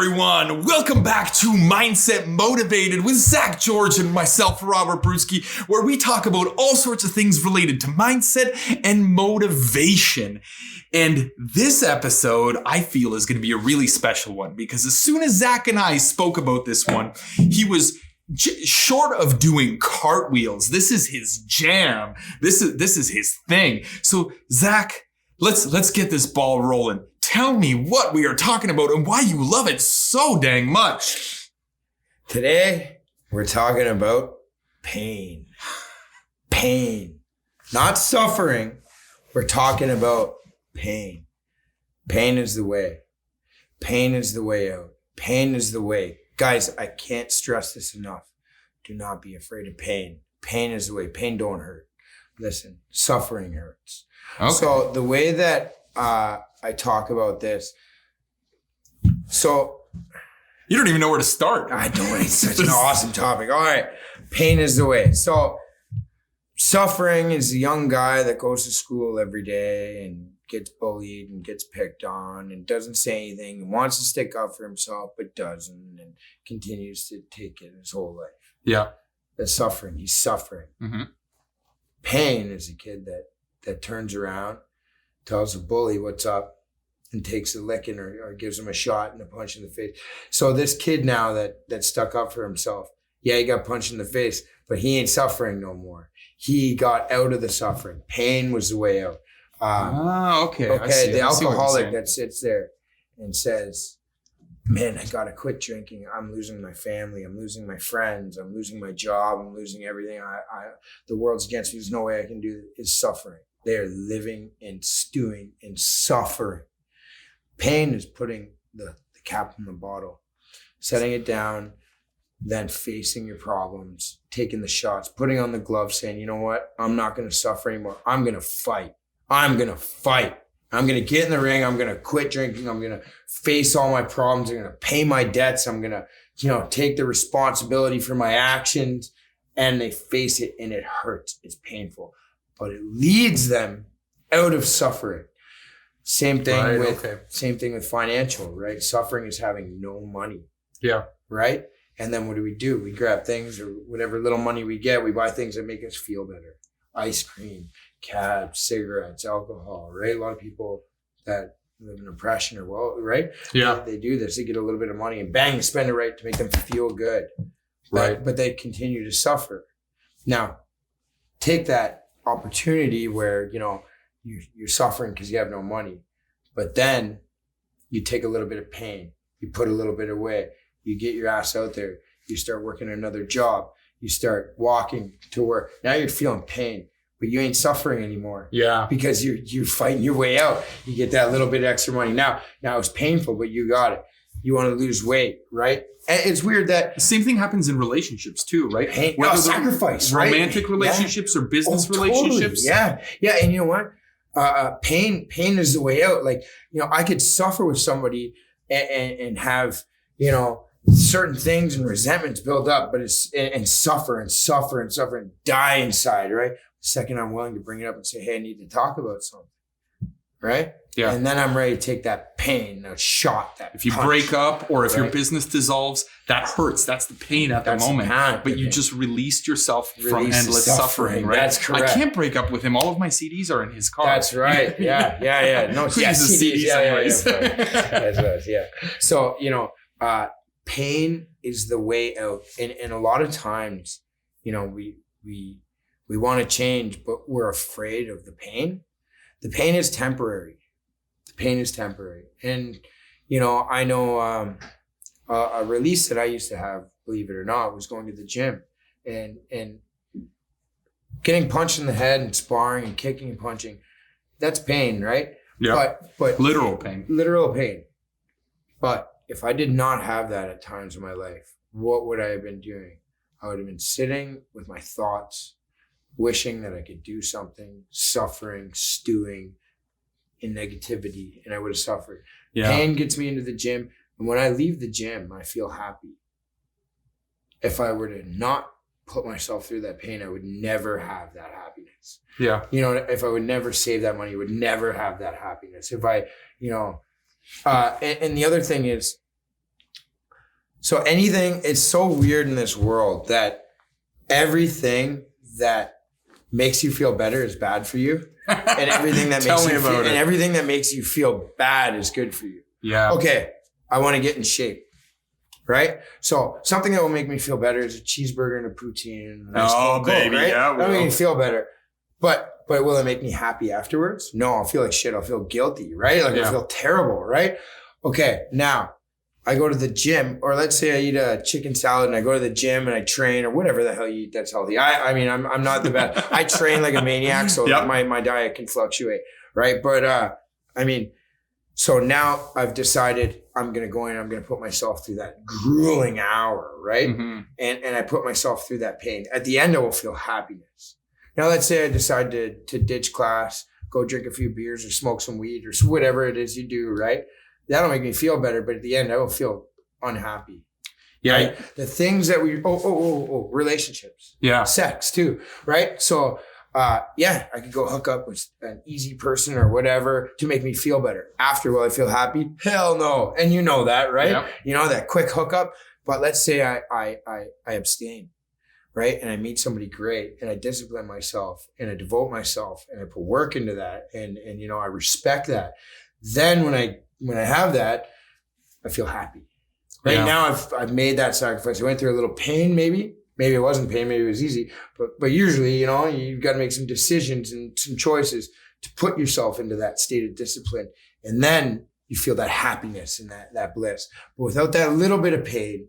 everyone? Welcome back to Mindset Motivated with Zack George and myself, Robert Bruski, where we talk about all sorts of things related to mindset and motivation. And this episode, I feel, is going to be a really special one because as soon as Zack and I spoke about this one, he was short of doing cartwheels. This is his jam. This is his thing. So Zack, let's get this ball rolling. Tell me what we are talking about and why you love it so dang much. Today, we're talking about pain. Pain. Not suffering. We're talking about pain. Pain is the way. Pain is the way out. Pain is the way. Guys, I can't stress this enough. Do not be afraid of pain. Pain is the way. Pain don't hurt. Listen, suffering hurts. Okay. So the way that I talk about this. So you don't even know where to start. I don't. It's such an awesome topic. All right. Pain is the way. So suffering is a young guy that goes to school every day and gets bullied and gets picked on and doesn't say anything and wants to stick up for himself, but doesn't and continues to take it his whole life. Yeah. That's suffering. He's suffering. Mm-hmm. Pain is a kid that turns around, tells a bully what's up, and takes a licking or gives him a shot and a punch in the face. So this kid now that stuck up for himself, yeah, he got punched in the face, but he ain't suffering no more. He got out of the suffering. Pain was the way out. Okay. Okay, the alcoholic that sits there and says, man, I got to quit drinking. I'm losing my family. I'm losing my friends. I'm losing my job. I'm losing everything. The world's against me. There's no way I can do it. Is suffering. They're living and stewing and suffering. Pain is putting the cap in the bottle, setting it down, then facing your problems, taking the shots, putting on the gloves, saying, you know what? I'm not going to suffer anymore. I'm going to fight. I'm going to fight. I'm going to get in the ring. I'm going to quit drinking. I'm going to face all my problems. I'm going to pay my debts. I'm going to, take the responsibility for my actions. And they face it and it hurts. It's painful. But it leads them out of suffering. Same thing with financial, right? Suffering is having no money. Yeah. Right? And then what do? We grab things or whatever little money we get, we buy things that make us feel better. Ice cream, cabs, cigarettes, alcohol, right? A lot of people that live in oppression right? Yeah. They do this. They get a little bit of money and bang, spend it right to make them feel good. Right. But they continue to suffer. Now, take that opportunity where, you're suffering because you have no money. But then you take a little bit of pain. You put a little bit away. You get your ass out there. You start working another job. You start walking to work. Now you're feeling pain, but you ain't suffering anymore. Yeah. Because you're fighting your way out. You get that little bit of extra money. Now it's painful, but you got it. You want to lose weight, right? And it's weird that the same thing happens in relationships too, right? Pain, sacrifice, romantic relationships or business relationships. Totally. Yeah. And you know what? Pain is the way out. Like, I could suffer with somebody and have, certain things and resentments build up, but and suffer and die inside, right? The second I'm willing to bring it up and say, hey, I need to talk about something, right? Yeah. And then I'm ready to take that pain, that shot, that if you punch, break up or if right? your business dissolves, that hurts. That's the pain at the moment. But you just released yourself from endless suffering, right? That's correct. I can't break up with him. All of my CDs are in his car. That's right. Yeah. No, CDs anyways. Yeah. So, pain is the way out. And a lot of times, we want to change, but we're afraid of the pain. The pain is temporary. And, I know a release that I used to have, believe it or not, was going to the gym and getting punched in the head and sparring and kicking and punching. That's pain, right? Yeah. But literal pain. But if I did not have that at times in my life, what would I have been doing? I would have been sitting with my thoughts, wishing that I could do something, suffering, stewing in negativity, and I would have suffered. Yeah. Pain gets me into the gym, and when I leave the gym, I feel happy. If I were to not put myself through that pain, I would never have that happiness. Yeah. If I would never save that money, I would never have that happiness. If I, and the other thing is, So anything, it's so weird in this world that everything that makes you feel better is bad for you. And everything that everything that makes you feel bad is good for you. Yeah. Okay. I want to get in shape. Right? So something that will make me feel better is a cheeseburger and a poutine and a nice Coke, baby. Right? Yeah. That'll make me feel better. But will it make me happy afterwards? No, I'll feel like shit. I'll feel guilty, right? Like I'll feel terrible, right? Okay. Now I go to the gym, or let's say I eat a chicken salad and I go to the gym and I train, or whatever the hell you eat that's healthy. I mean, I'm not the best. I train like a maniac, so my diet can fluctuate, right? But I mean, so now I've decided I'm going to go in, I'm going to put myself through that grueling hour, right? Mm-hmm. And I put myself through that pain. At the end, I will feel happiness. Now, let's say I decide to ditch class, go drink a few beers or smoke some weed or whatever it is you do, right? That'll make me feel better, but at the end, I will feel unhappy. Yeah. Right? The things that relationships. Yeah. Sex too, right? So, I could go hook up with an easy person or whatever to make me feel better. After, will I feel happy? Hell no. And you know that, right? Yep. You know, that quick hookup. But let's say I abstain, right? And I meet somebody great and I discipline myself and I devote myself and I put work into that and you know, I respect that. Then when I have that, I feel happy. Right now I've made that sacrifice. I went through a little pain, maybe it wasn't pain, maybe it was easy, but usually, you know, you've got to make some decisions and some choices to put yourself into that state of discipline. And then you feel that happiness and that bliss. But without that little bit of pain,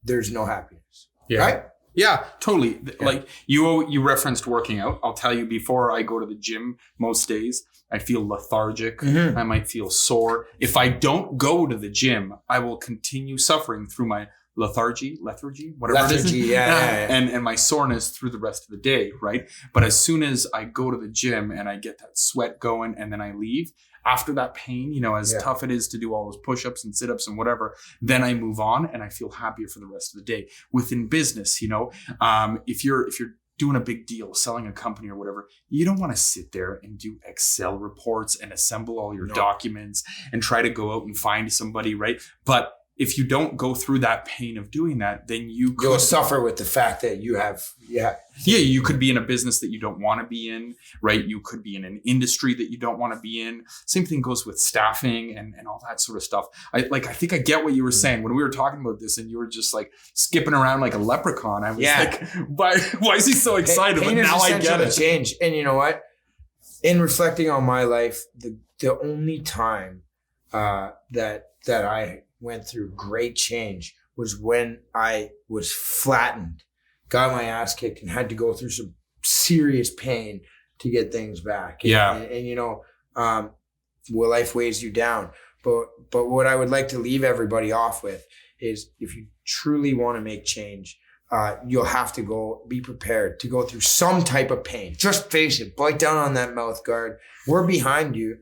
there's no happiness. Yeah. Right? Yeah, totally. Yeah. Like you referenced working out. I'll tell you, before I go to the gym most days, I feel lethargic. Mm-hmm. I might feel sore. If I don't go to the gym, I will continue suffering through my lethargy, whatever it is. And my soreness through the rest of the day, right? But as soon as I go to the gym and I get that sweat going and then I leave, after that pain, you know, as tough it is to do all those push-ups and sit-ups and whatever, then I move on and I feel happier for the rest of the day. Within business, you know, if you're doing a big deal, selling a company or whatever, you don't want to sit there and do Excel reports and assemble all your documents and try to go out and find somebody, right? But if you don't go through that pain of doing that, then you'll suffer with the fact that you have, you could be in a business that you don't want to be in, right? You could be in an industry that you don't want to be in. Same thing goes with staffing and all that sort of stuff. I think I get what you were saying when we were talking about this and you were just like skipping around like a leprechaun. I was like, why is he so excited? Pain but now I get it. Change. And you know what? In reflecting on my life, the only time that I went through great change was when I was flattened, got my ass kicked and had to go through some serious pain to get things back. And you know, life weighs you down. But what I would like to leave everybody off with is if you truly want to make change, you'll have to be prepared to go through some type of pain. Just face it, bite down on that mouth guard. We're behind you,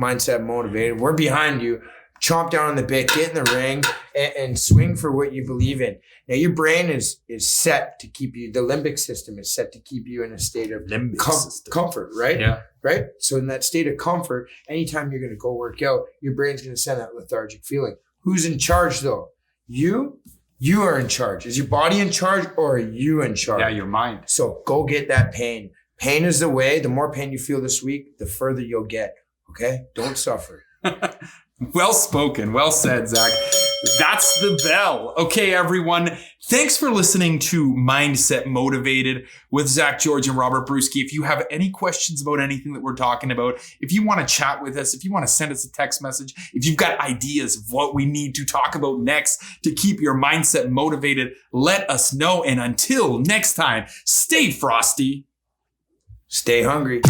mindset motivated. We're behind you. Chomp down on the bit, get in the ring, and swing for what you believe in. Now, your brain is set to keep you, the limbic system is set to keep you in a state of comfort, right? Yeah. Right? So in that state of comfort, anytime you're going to go work out, your brain's going to send that lethargic feeling. Who's in charge though? You are in charge. Is your body in charge or are you in charge? Yeah, your mind. So go get that pain. Pain is the way. The more pain you feel this week, the further you'll get. Okay? Don't suffer. Well spoken. Well said, Zach. That's the bell. Okay, everyone. Thanks for listening to Mindset Motivated with Zack George and Robert Bruski. If you have any questions about anything that we're talking about, if you want to chat with us, if you want to send us a text message, if you've got ideas of what we need to talk about next to keep your mindset motivated, let us know. And until next time, stay frosty. Stay hungry.